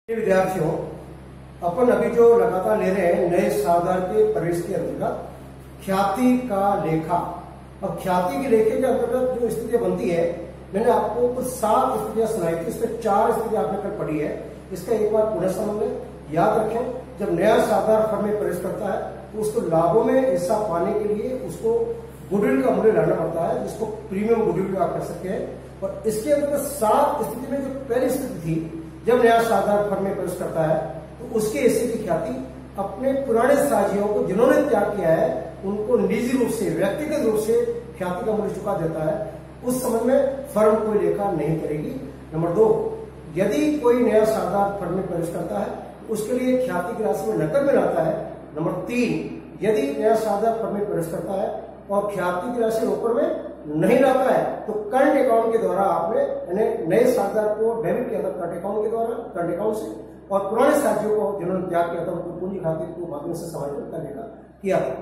विद्यार्थियों, अपन अभी जो लगातार ले रहे हैं नए साधार के प्रवेश के अंतर्गत ख्याति का लेखा। अब ख्याति के लेखे के अंतर्गत जो स्थितियां बनती है, मैंने आपको कुछ 7 स्थितियां सुनाई थी, इसमें 4 स्थितियां आपने कल पढ़ी है। इसका एक बार पुनः समझ लें, याद रखें। जब नया साधार फर्म में प्रवेश करता है तो उसको लाभों में हिस्सा पाने के लिए उसको गुडविल का मूल्य लाना पड़ता है, जिसको प्रीमियम गुडविल आप कर सकते हैं। और इसके अंतर्गत 7 स्थिति में जो पहली स्थिति थी, जब नया साधार फर्म में प्रवेश करता है तो उसके हिस्से की ख्याति अपने पुराने साझियों को जिन्होंने त्याग किया है उनको निजी रूप से, व्यक्तिगत रूप से ख्याति का मूल्य चुका देता है। उस समय में फर्म कोई लेखा नहीं करेगी। नंबर 2, यदि कोई नया साधार फर्म में प्रवेश करता है उसके लिए ख्याति की राशि में नकद में लाता है। नंबर 3, यदि नया साधार फर्म में प्रवेश करता है और ख्याति की राशि रोकड़ में नहीं लाता है तो करंट अकाउंट के द्वारा आपने नए साझेदार को डेबिट किया था करंट अकाउंट के द्वारा, करंट अकाउंट से, और पुराने साथियों को जिन्होंने त्याग किया था उनको पूंजी खाते को माध्यम से समायोजित करने का किया था।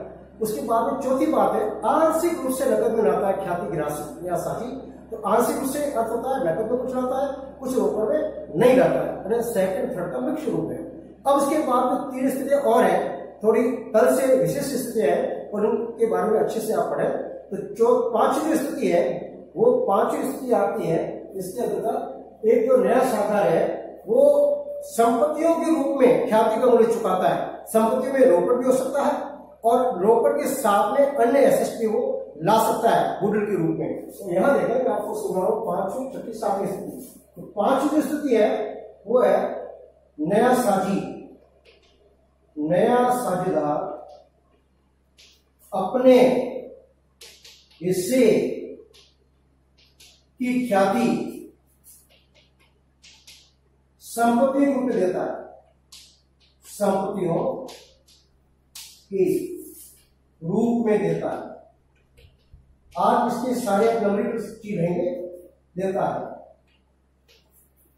उसके बाद में चौथी बात है, आंशिक रूप से नकद में लाता है ख्याति की राशि या साझी। तो आंशिक रूप से अर्थ होता है नकद में कुछ लाता है, कुछ रोकड़ में नहीं लाता है, सेकंड थर्ड का मिक्स रूप है। अब उसके बाद में 3 स्थितियां और है, थोड़ी कल से विशिष्ट स्थितियां हैं और उनके बारे में अच्छे से आप पढ़ें। तो जो 5वीं स्थिति है वो 5वीं स्थिति आती है, इसके अंतर्गत एक जो नया साधार है वो संपत्तियों के रूप में ख्याति का मूल्य चुकाता है। संपत्ति में रोकड़ भी हो सकता है और रोकड़ के साथ में अन्य एसेट्स भी वो ला सकता है गुडविल के रूप में। तो यहां देखें, मैं आपको सुना रहा हूं 5वीं, 6वीं, 7वीं स्थिति। तो 5वीं स्थिति है वो है नया साझी, नया साझेदार अपने हिस्से की ख्याति संपत्ति के रूप में देता है, संपत्तियों के रूप में देता है। आप इसके सारे नंबरिंग चीज रहेंगे, देता है।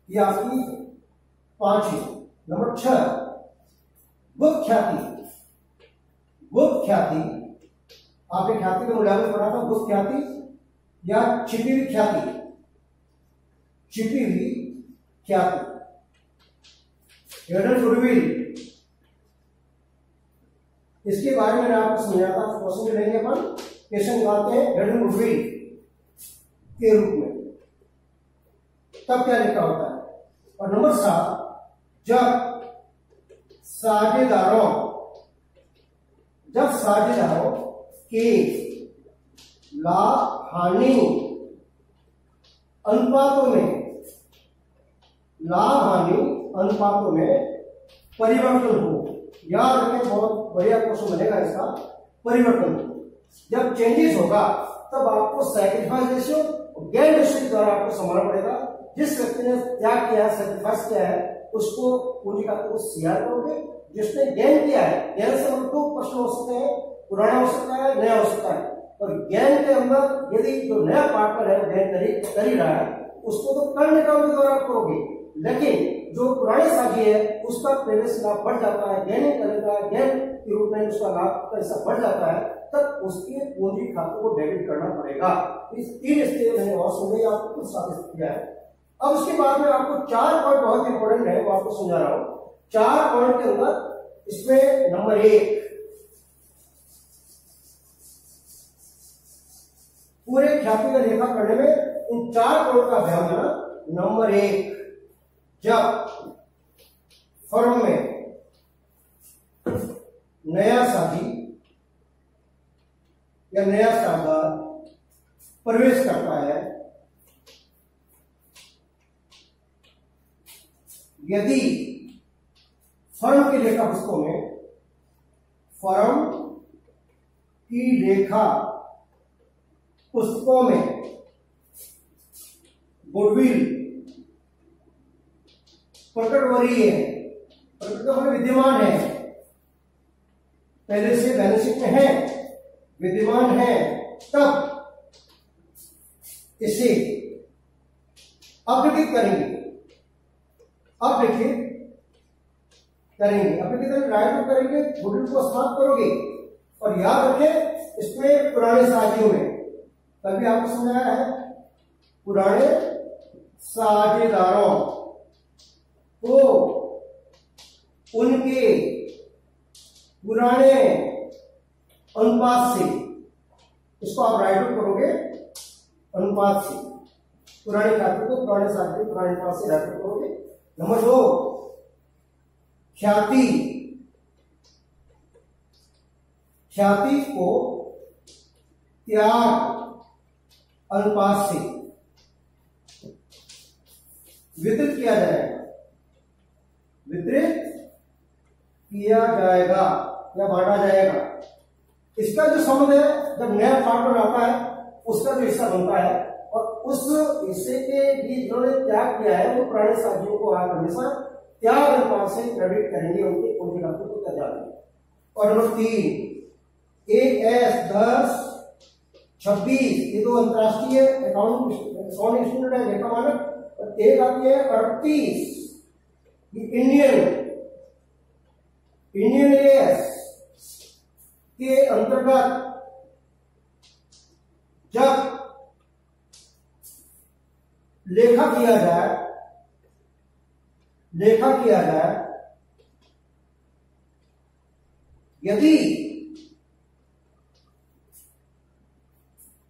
ये आपकी 5वीं। नंबर 6, गुप्त ख्याति। गुप्त ख्याति, आपने ख्याति का मूल्यांकन पढ़ा था, गुप्त ख्याति या छिपी हुई ख्याति। छिपी हुई ख्याति, हिडन गुडविल, इसके बारे में मैंने आपको समझाया था। क्वेश्चन में लेंगे अपन, क्वेश्चन निकालते हैं हिडन गुडविल के रूप में, तब क्या लिखा होता है। और नंबर 7, जब साझेदारों के लाभ हानि अनुपातों में, लाभ हानि अनुपातों में परिवर्तन हो। याद रखें, बहुत बढ़िया क्वेश्चन बनेगा इसका। परिवर्तन जब चेंजेस होगा तब आपको सैक्रिफाइस रेशियो, गेन रेशियो के द्वारा आपको संभालना पड़ेगा। जिस व्यक्ति ने त्याग किया है, सैक्रिफाइस किया है, उसको पूंजी खाते को सीआर करोगे। जिसने गेन किया है, गेन से हम 2 प्रश्न हो सकते हैं, पुराना हो सकता है, नया हो सकता है। और गेन के अंदर यदि जो नया पार्टनर है गेन कर ही रहा है उसको तो करंट अकाउंट के द्वारा करोगे, लेकिन जो पुराने साझी है उसका पहले से लाभ बढ़ जाता है, गेन करेगा, गेन के रूप में उसका लाभ का हिस्सा बढ़ जाता है, तब उसके पूंजी खाते को डेबिट करना पड़ेगा। इस 3 स्थितियां मैंने और समझाई आपको, कुछ 7 स्थितियां है। अब उसके बाद में आपको 4 पॉइंट बहुत इंपॉर्टेंट है, वो आपको समझा रहा हूं। 4 पॉइंट के अंदर इसमें नंबर 1, पूरे ख्याति का लेखा करने में इन 4 पॉइंट का ध्यान देना। नंबर 1, जब फर्म में नया साझी या नया साझेदार प्रवेश करता है, यदि फर्म के लेखा पुस्तकों में, फर्म की लेखा पुस्तकों में गुडविल प्रकट हो रही है, प्रकट का विद्यमान है, पहले से बैलेंस शीट में है, विद्यमान है, तब इसे अपडेट करेंगे। अपडेट करेंगे, अपडेट राइट करेंगे, गुडविल को समाप्त करोगे। और याद रखें, इसमें पुराने साझियों में तभी आपको समझाया है, पुराने साझेदारों को उनके पुराने अनुपात से, इसको आप राइट आउट करोगे अनुपात से, पुराने ख्याति को पुराने साल के पुराने अनुपात से राइट आउट करोगे। नंबर 2, ख्याति को त्याग अनुपात से वितरित किया जाएगा या बांटा जाएगा। इसका जो संबंध है, जब नया पार्टनर आता है उसका जो हिस्सा बनता है और उस हिस्से के भी जिन्होंने त्याग किया है वो पुराने साथियों को आप हमेशा त्याग अनुपात से क्रेडिट करेंगे, उनके पूंजी खाते को त्याग देंगे। और नंबर 3, AS 10, 26, ये दो अंतरराष्ट्रीय अकाउंटिंग इंस्टीट्यूट है, लेखा मानक। और एक आती है 38, इंडियन AS के अंतर्गत जब लेखा किया जाए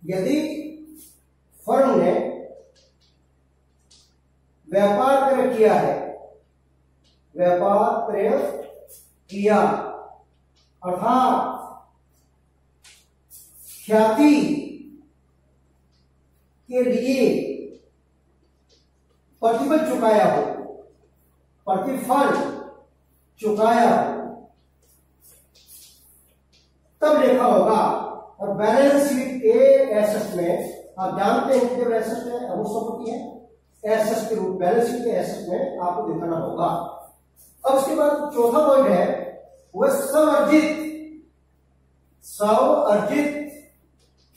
यदि फर्म ने व्यापार क्रय किया अर्थात ख्याति के लिए प्रतिफल चुकाया हो, तब लेखा होगा। और बैलेंस शीट के एसेट में आप जानते हैं कि जब एसेट है अमूर्त संपत्ति है, एसेट के रूप बैलेंस शीट के एसेट में आपको दिखाना होगा। अब उसके बाद चौथा पॉइंट है वह अर्जित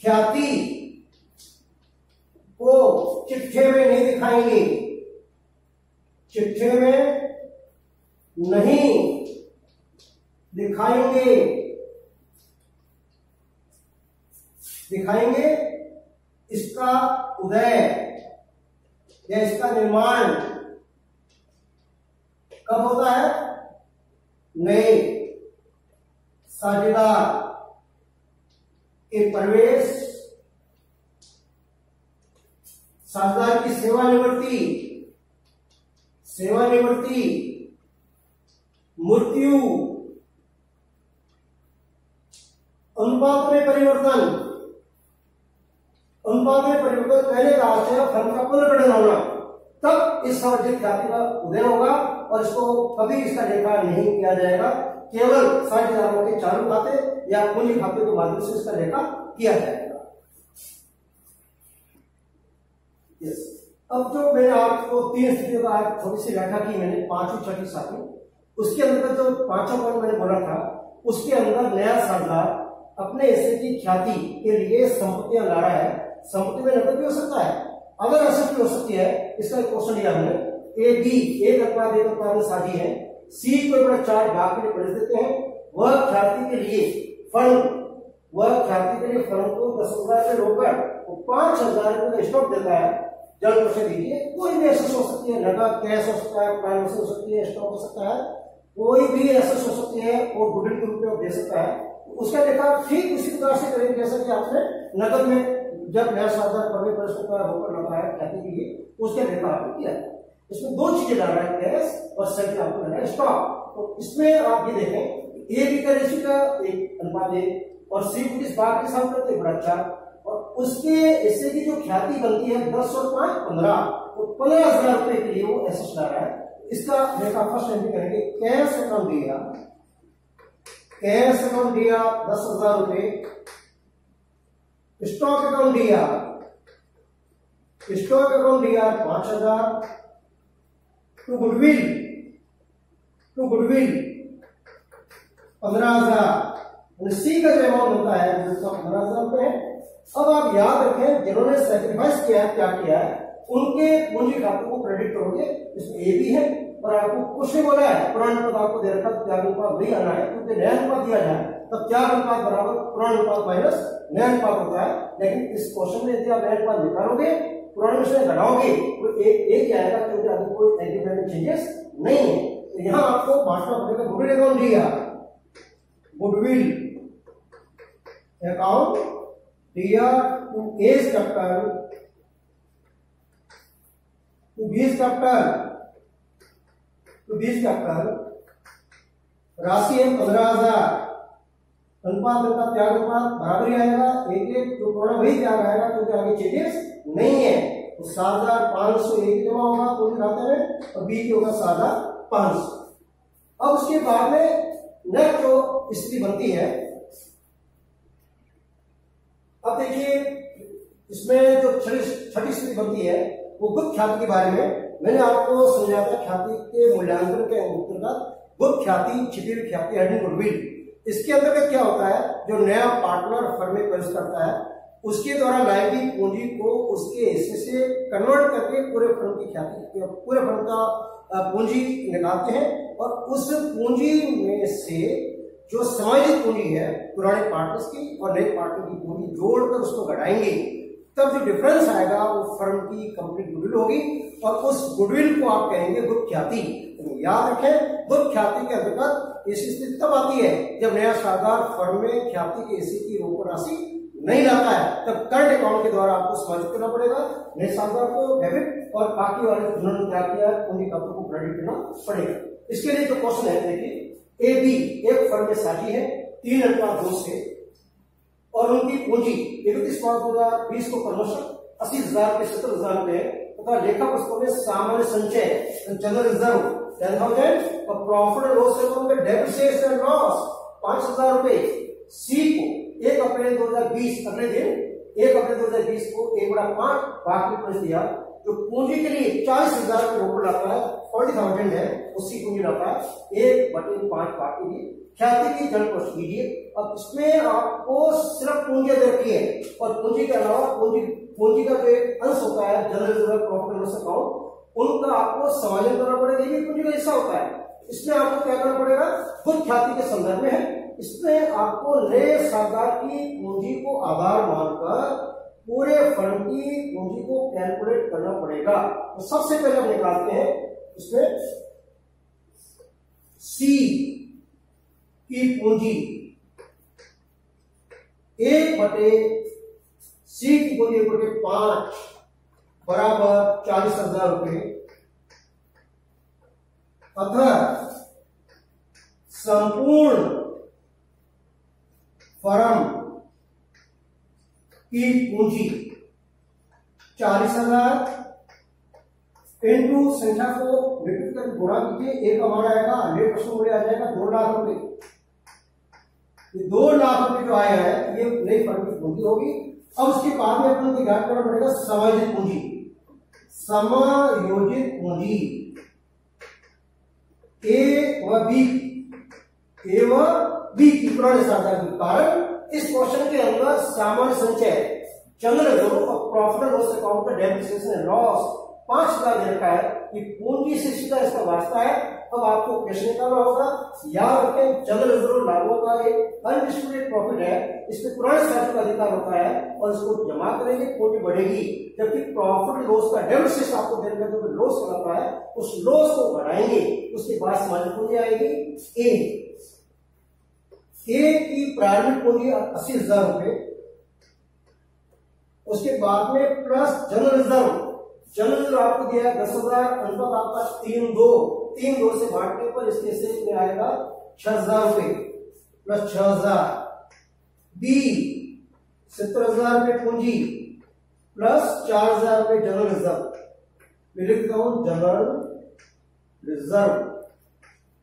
ख्याति को चिट्ठे में नहीं दिखाएंगे, दिखाएंगे। इसका उदय या इसका निर्माण कब होता है? नए साझेदार के प्रवेश, साझेदार की सेवानिवृत्ति, मृत्यु, अनुपात में परिवर्तन, पहले राष्ट्रीय फर्म का पुनर्गठन होना, तब इस अर्जित ख्याति का उदय होगा। और इसको कभी इसका लेखा नहीं किया जाएगा, केवल साझेदारों के चालू खाते या पूंजी खाते के माध्यम से इसका लेखा किया जाएगा। अब जो मैंने आपको 3 स्थितियों का थोड़ी सी व्याख्या की, मैंने 5वीं 6वीं 7वीं, उसके अंदर जो 5वां पॉइंट मैंने बोला था, उसके अंदर नया साझेदार अपने हिस्से की ख्याति के लिए संपत्तियां ला रहा है। संपत्ति में नकद भी हो सकता है, अगर एसेट भी हो सकती है। इसका एक क्वेश्चन लिया हमने, A B एक अनुपात में साझी है, C को बड़ा 4 भाग में पढ़ देते हैं। वह ख्याति के लिए फर्म को 10,000 से रोककर 5,000 रुपए का स्टॉक देता है। जल्द पैसे दीजिए, कोई भी एसेट हो सकती है, नकद कैश हो सकता है, प्राइम हो सकती है, स्टॉक हो सकता है, कोई भी एसेट हो सकती है और गुडविल के रूप में दे सकता है। उसका लेखा ठीक उसी प्रकार से करेंगे जैसा कि आपने नकद में जब नया साझेदार प्रवेश पर उसका रोकड़ लगाया ख्याति के लिए, उसके लेखा आपने किया। इसमें 2 चीजें डाल रहा है, कैश और सेकंड आपको डालना है स्टॉक। तो इसमें आप ये देखें, ए बी का रेशियो का 1:1 और सी को किस भाग के साथ करते हैं, बड़ा 4, और उसके हिस्से की जो ख्याति बनती है 10 और 5 15, तो 15,000 रुपए के लिए वो एसेट ला रहा है। इसका लेखा फर्स्ट एंट्री करेंगे, कैश अकाउंट दिया 10,000 रुपए, स्टॉक अकाउंट दिया 5,000, टू गुडविल 15,000। सी का जो अमाउंट होता है 15,000 रुपए है। अब आप याद रखें, जिन्होंने सेक्रीफाइस किया है, क्या किया है, उनके पूंजी खाते को क्रेडिट करोगे। इसमें ए भी है और आपको कुछ नहीं बोला है, पुराना अनुपात आपको दे रखा है, त्याग अनुपात नहीं आना है, क्योंकि नया अनुपात दिया जाए तब त्याग अनुपात बराबर पुराना अनुपात माइनस नया अनुपात होता है। लेकिन इस क्वेश्चन में यदि आप नया अनुपात निकालोगे, पुराने में से घटाओगे, तो एक ही आएगा, क्योंकि अभी कोई एग्रीमेंट में चेंजेस नहीं है। यहां आपको बांटना पड़ेगा। गुडविल अकाउंट दिया, गुडविल अकाउंट दिया to A capital, to B capital, to B capital, राशि है 15,000, अनुपात का त्याग अनुपात बराबर ही आएगा, एक जो थोड़ा वही त्याग आएगा क्योंकि आगे चेंजेस नहीं है। तो 7,500 एक जमा होगा पूरे खाते में और बी की होगा 7,500। अब उसके बाद में नेक्स्ट जो स्थिति बनती है, अब देखिए इसमें जो छठी स्थिति बनती है वो गुप्त ख्याति के बारे में मैंने आपको समझाया था। ख्याति के मूल्यांकन के अंतर्गत गुप्त ख्याति, छिपी हुई ख्याति, हिडन गुडविल, इसके अंतर्गत क्या होता है, जो नया पार्टनर फर्म में प्रवेश करता है उसके द्वारा लाई गई पूंजी को उसके हिस्से से कन्वर्ट करके पूरे फर्म की ख्याति, पूरे फर्म का पूंजी निकालते हैं और उस पूंजी में से जो समायोजित पूंजी है पुराने पार्टनर्स की और नए पार्टनर की पूंजी जोड़कर उसको घटाएंगे, तब जो डिफरेंस आएगा वो फर्म की कंप्लीट गुडविल होगी और उस गुडविल को आप कहेंगे गुप्त ख्याति। तो याद रखें, गुप्त ख्याति के अंतर्गत ऐसी स्थिति तब आती है जब नया साझेदार फर्म में ख्याति के हिस्से की रोक राशि नहीं लाता है, तब करंट अकाउंट के द्वारा आपको समायोजित करना पड़ेगा, नए साझेदार को डेबिट और बाकी वाले जिन्होंने क्या किया पूंजी खातों को क्रेडिट करना पड़ेगा। इसके लिए जो क्वेश्चन है देखिए, ए बी एक फर्म में साझी है 3:2 से और उनकी पूंजी 31/2020 को क्रमशः 80,000 के 70,000 रुपए तथा लेखा पुस्तकों में सामान्य संचय जनरल रिजर्व 10,000 और प्रॉफिट एंड लॉस अकाउंट में डेप्रिसिएशन एंड लॉस 5,000 रुपए। सी को 1 अप्रैल 2020 अगले दिन 1 अप्रैल 2020 को 1/5 बाकी प्रश्न दिया, जो पूंजी के लिए 40,000 का रोकड़ लाता है, 40,000 है, उसी पूंजी लाता है 1/5 बाकी लिए ख्याति की जन प्रश्न कीजिए। अब इसमें आपको सिर्फ पूंजी दे रखी है और पूंजी के अलावा पूंजी का जो अंश होता है general reserve, profit and loss account, उनका आपको समायोजन करना पड़ेगा, ये भी पूंजी का हिस्सा होता है। इसमें आपको क्या करना पड़ेगा, गुप्त ख्याति के संदर्भ में है, इसमें आपको नए साझेदार की पूंजी को आधार मानकर पूरे फर्म की पूंजी को कैलकुलेट करना पड़ेगा। तो सबसे पहले हम निकालते हैं इसमें सी की पूंजी 1/सी की पूंजी 1/5 बराबर 40,000 रुपए अतः संपूर्ण फर्म की पूंजी 40,000 इंटू संख्या को विकृत करके गुणा कीजिए, एक अमाउंट आएगा, 100% मूल्य आ जाएगा 2 लाख रुपए। ये 2 लाख रुपए जो आया है ये नई फर्म की पूंजी होगी। अब उसके बाद में अपन को ज्ञात करना पड़ेगा समायोजित पूंजी। समायोजित पूंजी ए व बी की पुराने साझेदार के कारण इस क्वेश्चन के अंदर सामान्य संचय जनरल रिजर्व और प्रॉफिट एंड लॉस अकाउंट का डेप्रिसिएशन एंड लॉस 5,000 दे रखा है कि पूंजी से सीधा इसका वास्ता है। अब आपको कैसे निकालना होगा, याद रखें जनरल रिजर्व लाभों का एक अनडिस्ट्रीब्यूटेड प्रॉफिट है, इसमें पुराने साझेदार का अधिकार होता है और इसको जमा करेंगे पूंजी बढ़ेगी, जबकि प्रॉफिट लॉस का डेप्रिसिएशन आपको दे रखा है जो लॉस कराता है उस लॉस को बढ़ाएंगे, उसके बाद समायोजित पूंजी आएगी ए की प्रारंभिक पूंजी 80,000 रुपए, उसके बाद में प्लस जनरल रिजर्व आपको दिया है 10,000, अनुपात आपका 3:2 से बांटने पर इसके से में आएगा 6,000 रुपए प्लस 6,000, बी 70,000 रुपए पूंजी प्लस 4,000 रुपए जनरल रिजर्व। लिखता हूं जनरल रिजर्व,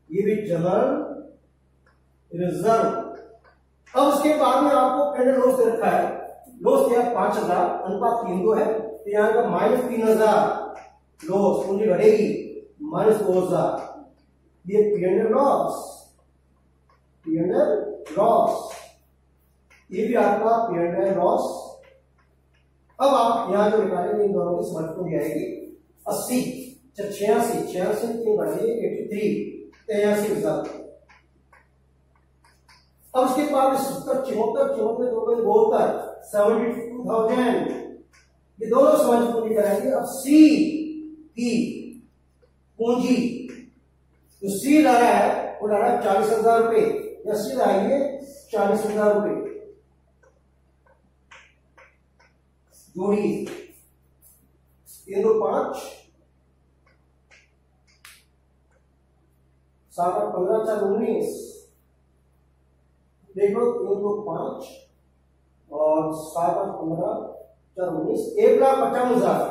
ये भी जनरल रिजर्व। अब उसके बाद में आपको पेंडेंट लॉस दे रखा है, लॉस दिया 5,000, अनुपात 3:2 है, तो यहां का -3,000 लॉस पूंजी बढ़ेगी -2,000, ये पेंडेंट लॉस, ये भी आपका पेंडेंट लॉस। अब आप यहां जो निकालेंगे इन दोनों की समायोजित पूंजी आएगी 80, 86 3 बढ़ेगी 83, 83,000। अब उसके बाद 74 72,000 ये दोनों समायोजित पूंजी कराएंगे। अब सी की पूंजी जो सी ला रहा है वो ला रहा है 40,000 रुपए, या सी लाइए 40,000 रुपए जोड़ी 3 2 5 7 8 15 4 19, देखो 3 2 5 और 7 8 15 4 19, 1,55,000।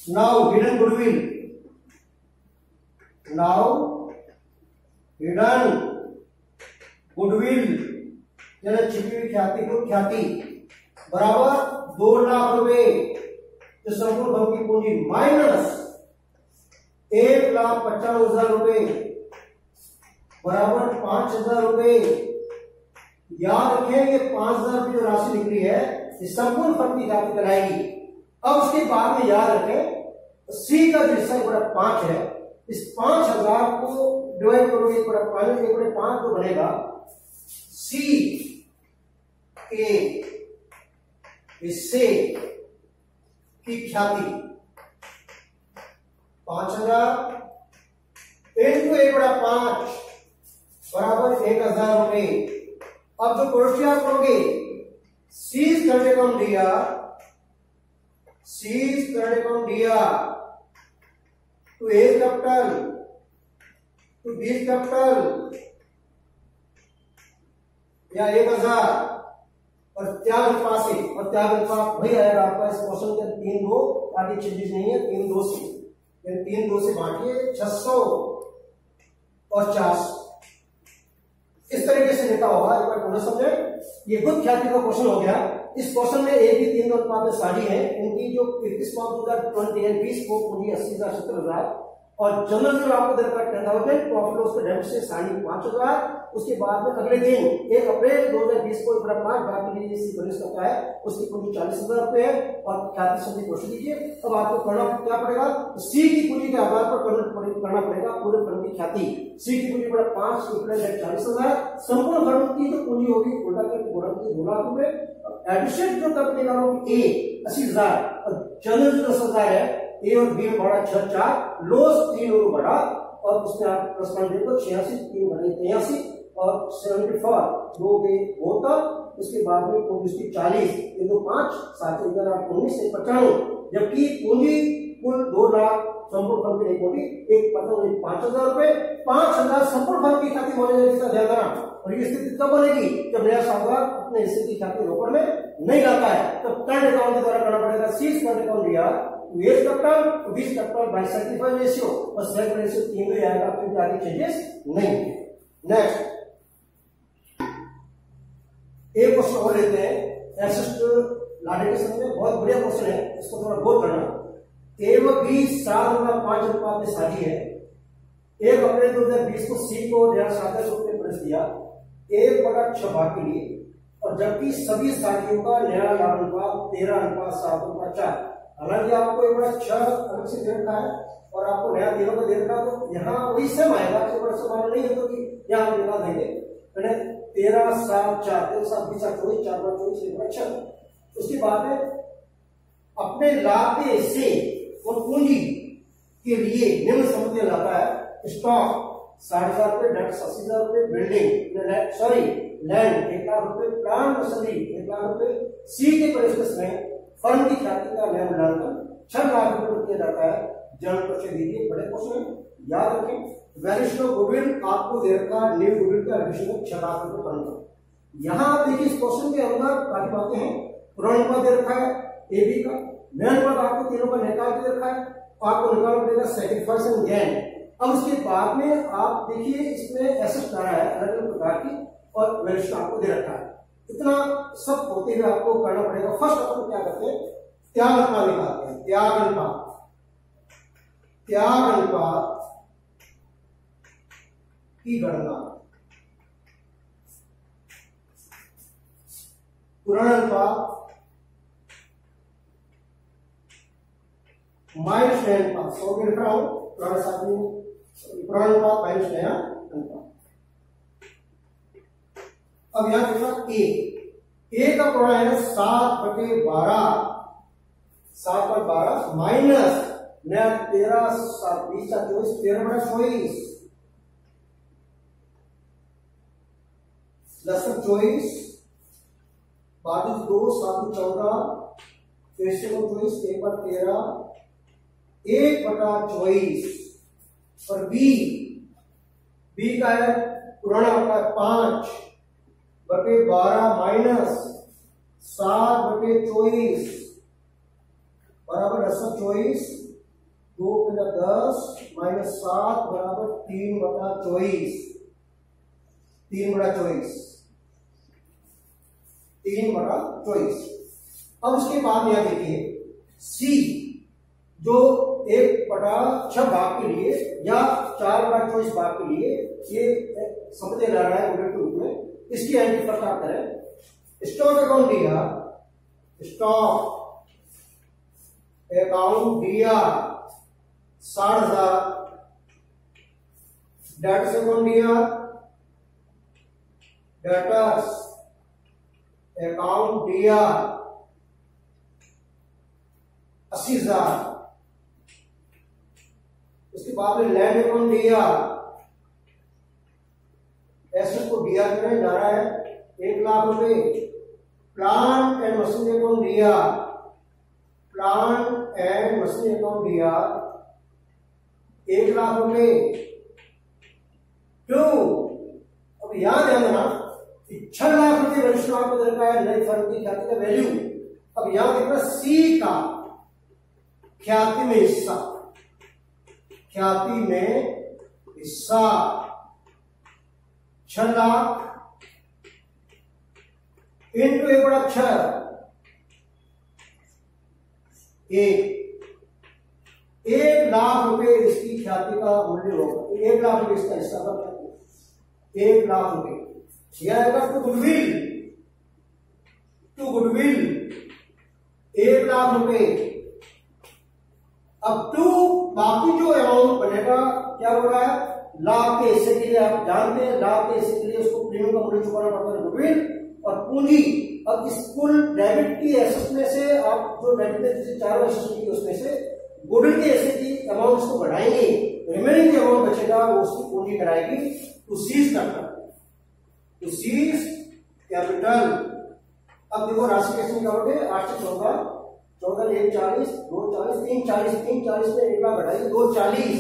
Now hidden goodwill, now hidden goodwill यानी छिपी हुई ख्याति को ख्याति बराबर 2 लाख रुपए। तो संपूर्ण फर्म की पूंजी माइनस 1,55,000 रुपए बराबर 5,000 रुपए। याद रखें ये 5,000 रुपये जो राशि निकली है ये संपूर्ण फर्म की ख्याति कराएगी। अब उसके बाद में याद रखें सी का जो हिस्सा बड़ा 5 है, इस 5,000 को डिवाइड करोगे 1/5 जो बनेगा सी के हिस्से की ख्याति 5,000 इंटू 1/5 बराबर 1,000 रुपए। अब जो क्वेश्चन करोगे सीज करंट अकाउंट दिया, सीज करंट अकाउंट दिया to A's capital to B's capital या 1,000 और त्याग अनुपात से, और त्याग अनुपात वही आएगा आपका इस क्वेश्चन के 3 2 आगे चेंजेस नहीं है, 3 2 से 3 2 से बांटिए 600 और 400 इस तरीके से लिखा होगा। एक बार पुनः समझे, ये गुप्त ख्याति का क्वेश्चन हो गया। इस क्वेश्चन में एक ही 3 अनुपात में साझी है, इनकी जो 20 को पूंजी 80,000 70,000 और जनरल जो आपको दे रखा 10,000 प्रॉफिट लॉस के डेबिट से 5,500। उसके बाद में अगले दिन 1 अप्रैल 2020 को 1/5 भाग के लिए बनिश करता है, उसकी पूंजी 40,000 रुपए है और ख्याति संधि क्वेश्चन लीजिए। अब आपको करना क्या पड़ेगा, सी की पूंजी के आधार पर करना पड़ेगा पूरे फर्म की ख्याति। सी की पूंजी 5 × 40,000, संपूर्ण फर्म की जो पूंजी होगी उल्टा करके गुणा की 2 लाख रुपए, एडिशन जो कंपनी का होगी ए 80,000 और जनरल जो 10,000 है, ए और बी में बढ़ा 6 4, लॉस 3 और बढ़ा और उसमें आप प्लस पॉइंट देखो 86 3 बने 83 और 74 2 के होता। उसके बाद में पूंजी उसकी 40 तो 5 7 19 से 95, जबकि पूंजी कुल 2 लाख संपूर्ण फर्म की नहीं होगी, एक पता 5,000 रुपए 5,000 संपूर्ण फर्म की ख्याति होने जाएगी। इसका ध्यान रखना। और ये स्थिति तब बनेगी जब नया साहूकार अपने हिस्से की ख्याति रोकड़ में नहीं लाता है, तब करंट अकाउंट के द्वारा करना पड़ेगा। सीज करंट अकाउंट दिया A's capital 20 capital by 75 ratio और सेट रेशियो 3 में आएगा, क्योंकि आगे चेंजेस नहीं है। नेक्स्ट एक क्वेश्चन और लेते हैं, एसिस्ट लाडे के समय में बहुत बढ़िया क्वेश्चन है, इसको थोड़ा गौर करना। ए व बी 7/5 अनुपात में साझी है। 1 अप्रैल 2020 को सी को नया साधक रूप में प्रवेश दिया 1/6 भाग के लिए, और जबकि सभी साथियों का नया लाभ अनुपात 13/7/4। हालांकि आपको 1/6 अलग से दे रखा है और आपको नया 13 का दे रखा, तो यहाँ वही सेम आएगा, इससे बड़ा सवाल नहीं है, तो कि यहाँ हम निकाल देंगे 13 7 4 13 7 20 24 4 24 1/6। उसके बाद में अपने लाभ के हिस्से और पूंजी के लिए निम्न सम्पत्ति लाता है। स्टॉक 60,000 रुपए, डेट 80,000 रुपए, बिल्डिंग सॉरी लैंड 1 लाख रुपए, प्लांट मशीनरी 1 लाख रुपए। सी के परिस्थिति में फर्म की ख्याति का नया मूल्यांकन 6 लाख रुपए किया जाता है। जनरल क्वेश्चन दीजिए, बड़े क्वेश्चन याद रखें। वैल्यूएशन ऑफ गुडविल आपको दे रखा न्यू गुडविल का वैल्यूएशन 6 लाख रुपए पर। यहां आप देखिए इस क्वेश्चन के अंदर काफी बातें हैं। पुराना अनुपात दे रखा है ए बी का, नया अनुपात आपको तीनों का निकाल के रखा है, आपको निकालना पड़ेगा सेक्रीफाइस एंड गेन। अब उसके बाद में आप देखिए इसमें एसेट आ रहा है अलग अलग प्रकार की और वैल्यूएशन आपको दे रखा है। इतना सब होते हुए आपको करना पड़ेगा। फर्स्ट अपन क्या करते हैं, त्याग अनुपात निकालते हैं। त्याग अनुपात की गणना पुराना अनुपात माइनस नया अनुपात 100 में लिख रहा हूं, पुराना साथ में पुराना अनुपात माइनस नया अनुपात। अब यहां देखना ए का पुराना है 7/12 7/12 माइनस नया 13 7 20 24 13/24 10 24, 22 2 7 14, फिर से 24 1 बार 13, 1/24। और बी का है पुराना होता है 5/12 माइनस 7/24 बराबर 10/24, 2 × 10 माइनस 7 बराबर 3/24, 3/24। अब उसके बाद यहां देखिए सी जो 1/6 भाग के लिए या 4/24 भाग के लिए ये समझे जा रहा है उल्टे रूप में, इसकी एंट्री पता करें। स्टॉक अकाउंट दिया, स्टॉक अकाउंट दिया 60,000, डेटर्स अकाउंट दिया, डेटर्स अकाउंट दिया 80,000। उसके बाद में लैंड अकाउंट दिया, एसेट को दिया करने जा रहा है 1 लाख रुपए। प्लांट एंड मशीनरी अकाउंट दिया, प्लांट एंड मशीनरी अकाउंट दिया 1 लाख रुपए। 2 अब यहां ध्यान देना 6 लाख रुपए रजिस्टर आपको दे रखा है नई फर्म की ख्याति का वैल्यू। अब यहां देखना सी का ख्याति में हिस्सा, ख्याति में हिस्सा 6 लाख इंटू 1/6 1 लाख रुपए इसकी ख्याति का मूल्य होगा। 1 लाख रुपए इसका हिस्सा का 1 लाख रुपए। यह आएगा टू गुडविल 1 लाख रुपए। अब टू बाकी जो अमाउंट बनेगा क्या हो रहा है, लाभ के हिस्से के लिए आप जानते हैं, लाभ के हिस्से के लिए उसको प्रीमियम का मूल्य चुकाना पड़ता है गुडविल और पूंजी। अब इस कुल डेबिट की एसेट में से आप जो डेबिट में जैसे 4 एसेट की उसमें से गुडविल के हिस्से की अमाउंट को बढ़ाएंगे, रिमेनिंग जो अमाउंट बचेगा वो उसकी पूंजी कराएगी to C's capital, to C's capital. अब देखो राशि कैसे निकालोगे, 8 से 14 14 1 40 2 40 3 40 3 40 में 1 लाख घटाइए 2 40,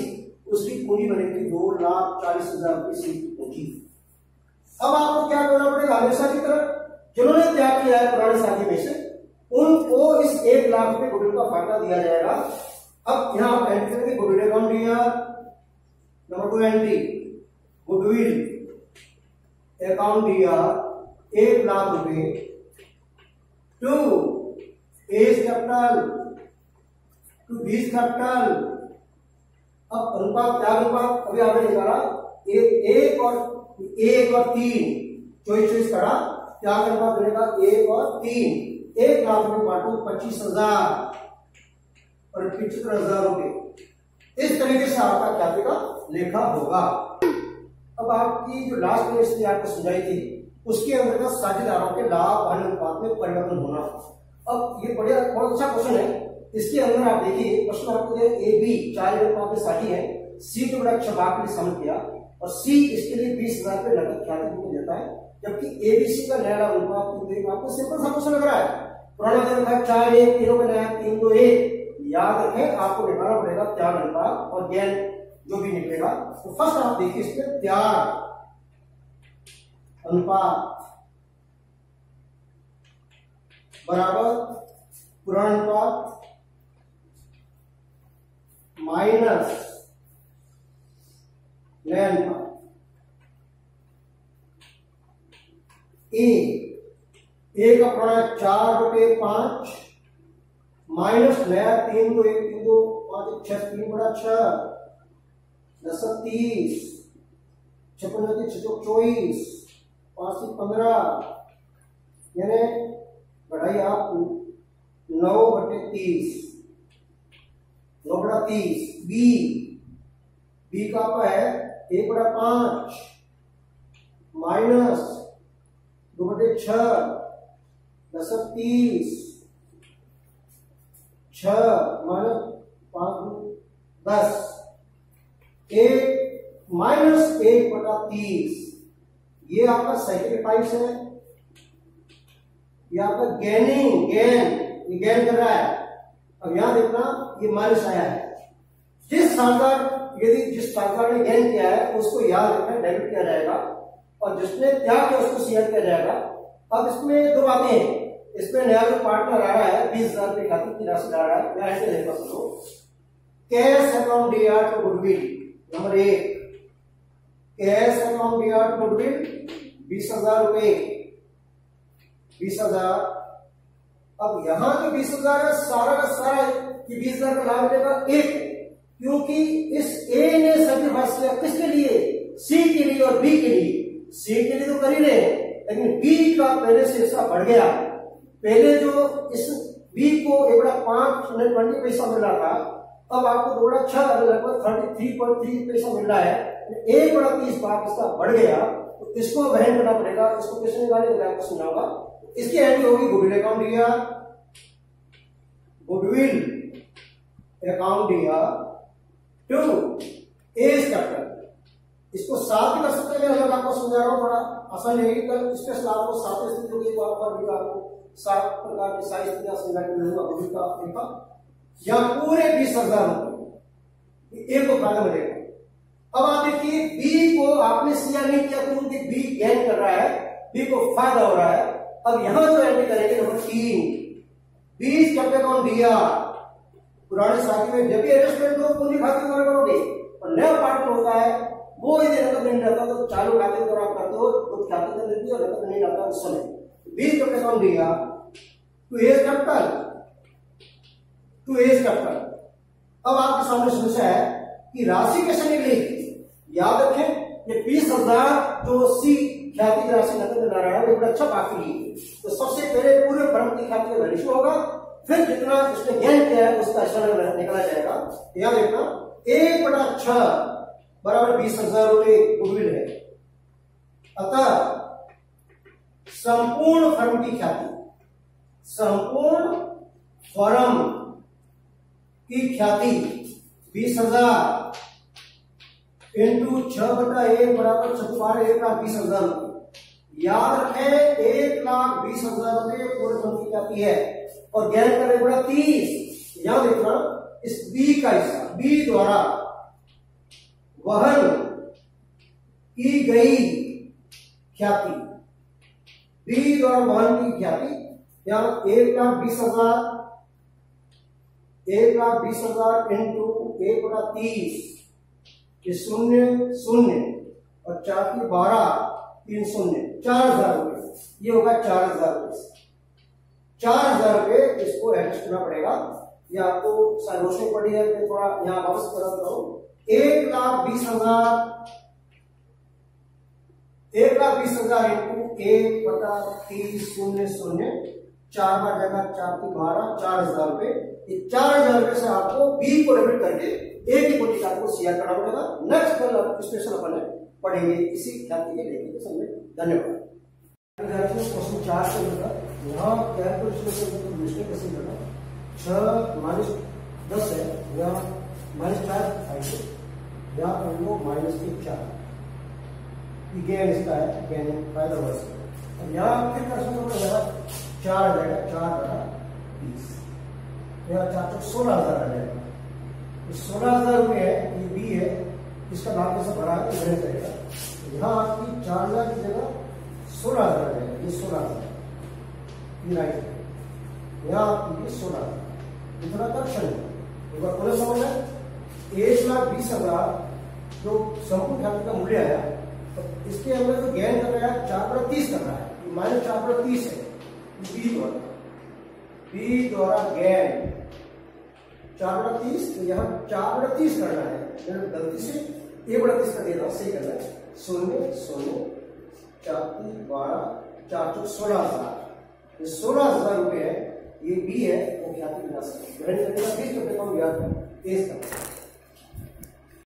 उसकी पूंजी बनेगी 2,40,000 रुपये की पूंजी। अब आपको क्या करना पड़ेगा, हमेशा की तरह जिन्होंने त्याग किया है पुराने साथी में से उनको इस 1 लाख रुपए गुडविल का फायदा दिया जाएगा। अब यहां आप एंट्री करेंगे गुडविल अकाउंट दिया, नंबर 2 एंट्री गुडविल अकाउंट दिया 1 लाख रुपए। 2 A's capital to B's capital. अब अनुपात क्या अनुपात अभी आपने निकाला 1 और 3 24 करा, क्या अनुपात बनेगा 1 और 3। 1 लाख रुपए बांटो 25,000 और 75,000 रुपए। इस तरीके से आपका ख्याति का लेखा होगा। अब आपकी जो लास्ट में इसने आपको समझाई थी उसके अंतर्गत साझेदारों के लाभ हानि अनुपात में परिवर्तन होना। अब ये बढ़िया बहुत अच्छा क्वेश्चन है। इसके अंदर आप देखिए प्रश्न आपको ए बी 4 अनुपात में साझी है, सी को बड़ा अच्छा भाग के लिए शामिल किया और सी इसके लिए 20,000 रुपए नकद ख्याति को देता है, जबकि एबीसी का नया अनुपात आपको सिंपल सा क्वेश्चन लग रहा है। पुराना दिन था 4 1 तीनों का नया 3 2 1। याद रखें आपको निकालना पड़ेगा त्याग अनुपात और ज्ञान जो भी निकलेगा। तो फर्स्ट आप देखिए इसमें त्याग अनुपात बराबर पुराना अनुपात माइनस नया अनुपात। ए का पुराना 4/5 माइनस नया 3 2 1 3 2 5 6 3/6 10 30 56 24 5 15 यानी बढ़ाइए आप 9/30 9/30। बी का है 1/5 माइनस 2/6 10 30 6 माइनस 5 10 1 माइनस 1/30 ये आपका सैक्रिफाइस है, ये आपका गेनिंग, ये गेन कर रहा है। अब यहां देखना ये माइनस आया है। जिस साझेदार ने गेन किया है उसको याद रखना डेबिट किया जाएगा, और जिसने त्याग किया उसको शेयर किया जाएगा। अब इसमें दो बातें हैं। इसमें नया जो पार्टनर आ रहा है 20,000 रुपये खाते की राशि आ रहा है, या ऐसे देखना समझो, cash account DR to goodwill number 1, cash account DR to goodwill 20,000 रुपये, 20,000। अब यहां जो 20,000 है सारा का सारा कि 20,000 का लाभ मिलेगा एक, क्योंकि इस ए ने सैक्रिफाइस किया किसके लिए, सी के लिए और बी के लिए। सी के लिए तो कर ही रहे हैं, लेकिन बी का पहले से हिस्सा बढ़ गया। पहले जो इस बी को 1/5 पैसा मिल रहा था, अब आपको 2/6 लगभग 33.3 पैसा मिल रहा है। 1/30 भाग इसका बढ़ गया, तो इसको वहन करना पड़ेगा। इसको कैसे निकालेंगे मैं आपको समझाऊंगा। इसकी एंट्री होगी गुडविल अकाउंट दिया, गुडविल अकाउंट दिया टू एज कैपिटल। इसको साथ कर सकते हैं, आपको समझा रहा हूं, थोड़ा आसान है। कल स्पेशल आपको साथ स्थिति होगी, तो आपको 7 प्रकार की सारी स्थितियां समझा के मिलूंगा। या पूरे 20,000 रुपये एक को फायदा मिलेगा। अब आप देखिए बी को आपने शेयर नहीं किया, क्योंकि बी गेन कर रहा है, बी को फायदा हो रहा है। अब यहां जो एंट्री करेंगे नंबर 3, 20 कैपिटल अकाउंट दिया। पुराने साथी में जब भी एडजस्टमेंट हो पूंजी खाते द्वारा करोगे, और नया पार्टनर होता है वो यदि नकद नहीं रहता तो चालू खाते के द्वारा आप करते हो, तो खाते के अंदर भी और नकद नहीं रहता उस समय 20 कैपिटल अकाउंट दिया to A's capital, to A's capital. अब आपके सामने समस्या है कि राशि कैसे निकलेगी। याद रखें ये 20,000 जो सी ख्याति की राशि नकद में ला रहा है वो बड़ा अच्छा काफी है। तो सबसे पहले पूरे फर्म की ख्याति का रेशियो होगा, फिर जितना उसने गेन किया है उसका ऐसा निकला जाएगा। याद रखना 1/6 बराबर 20,000 रुपये गुडविल है। अतः संपूर्ण फर्म की ख्याति, संपूर्ण फर्म की ख्याति 20,000 इंटू 6/1 बराबर 1,20,000 रुपये। याद रखें 1,20,000 रुपये पूरे फर्म की ख्याति है, और गैर करें बड़ा 30। यहां देखना इस बी का हिस्सा, बी द्वारा वहन की गई ख्याति, बी द्वारा वहन की ख्याति। यहां 1,20,000 इंटू 1/30, ये 0 0 और 4 की 12, 3 0, 4,000 रुपये। ये होगा 4,000 रुपये। 4,000 रुपये इसको एडजस्ट करना पड़ेगा। ये आपको रोशनी पड़ी है, मैं थोड़ा यहाँ वापस करता हूं। 1,20,000 इंटू 1/30 0 0, 4 बार जगह 4 की 12, 4,000 रुपये। ये 4,000 रुपये से आपको बी को डेबिट करके ए की कोटि को शेयर करना पड़ेगा। नेक्स्ट कल स्पेशल अपन पढ़ेंगे इसी ख्याति के लेके समझे। धन्यवाद। क्वेश्चन 4 से होगा, यहाँ कैलकुलेशन मिस्टेक कैसे करना। 6 - 10 है, यहाँ -4 आएंगे, यहाँ पर वो -4 गेन इसका है, गेन फायदा वर्ष। अब यहाँ फिर कर सकते हो 4 आ जाएगा, 4/20, यहाँ 4 - 16,000 आ जाएगा। 16,000 रुपये है, ये बी है, इसका नाम कैसे भरा है तो करेगा। यहाँ आपकी 4,000 की जगह 16,000 है, ये 16,000 ये राइट है। यहाँ आपकी ये 16,000 इतना करेक्शन है। एक बार पूरा समझ है। 1,20,000 जो संपूर्ण ख्याति का मूल्य आया, तो इसके अंदर जो गेन कर रहा है 4/30 कर रहा है, -4/30 है बी द्वारा गेन 4/30, तो यहाँ 4/30 करना है। गलती से 1/30 कर दिया, सही करना है। 0 0 4 की 12, 4 - 16,000। ये 16,000 रुपये है, ये बी है, वो ख्याति की राशि। 20 का याद है।